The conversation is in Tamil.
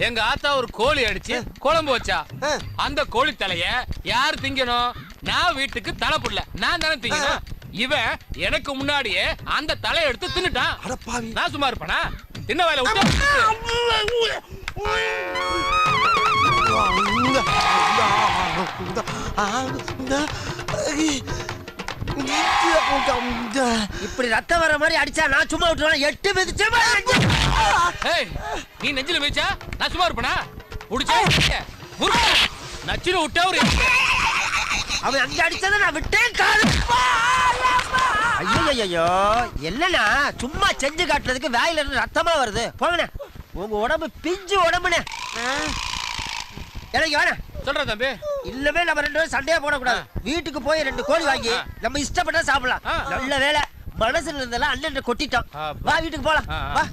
எங்க ஆத்தா ஒரு கோழி அடிச்சு குழம்பு வச்சா. அந்த கோழி தலைய யார் திங்கணும்? நான் வீட்டுக்கு தலை புடல, நான் தானே திங்கணும். இவன் எனக்கு முன்னாடியே அந்த தலையை எடுத்து தின்னுட்டான். நான் சும்மா இருப்பேனா? தின்ன வேலை விட்டு இப்படி ரத்தம் வர மாதிரி அடிச்சா நான் சும்மா விட்டுருவேன். 8 மிதிச்சு நீ நெஞ்சில மிதிச்சா நான் சும்மா இருப்பேனா? புடிச்சா நச்சுன்னு விட்டா ஒரு அவன் அங்க அடிச்சதை நான் விட்டேன். காது ஐயோ என்னன்னா சும்மா செஞ்சு காட்டுறதுக்கு வாயில இருந்து ரத்தமா வருது. போங்கண்ணே, உங்க உடம்பு பிஞ்சு உடம்புண்ணே. எனக்கு வேணாம் சொல்ற தம்பி. இல்லவே நம்ம 2 பேரும் சண்டையா போடக்கூடாது. வீட்டுக்கு போய் 2 கோழி வாங்கி நம்ம இஷ்டப்பட்டா சாப்பிடலாம். நல்ல வேலை மனசுல இருந்தெல்லாம் அண்ணன் கொட்டிட்டோம். வா வீட்டுக்கு போலாம். வா.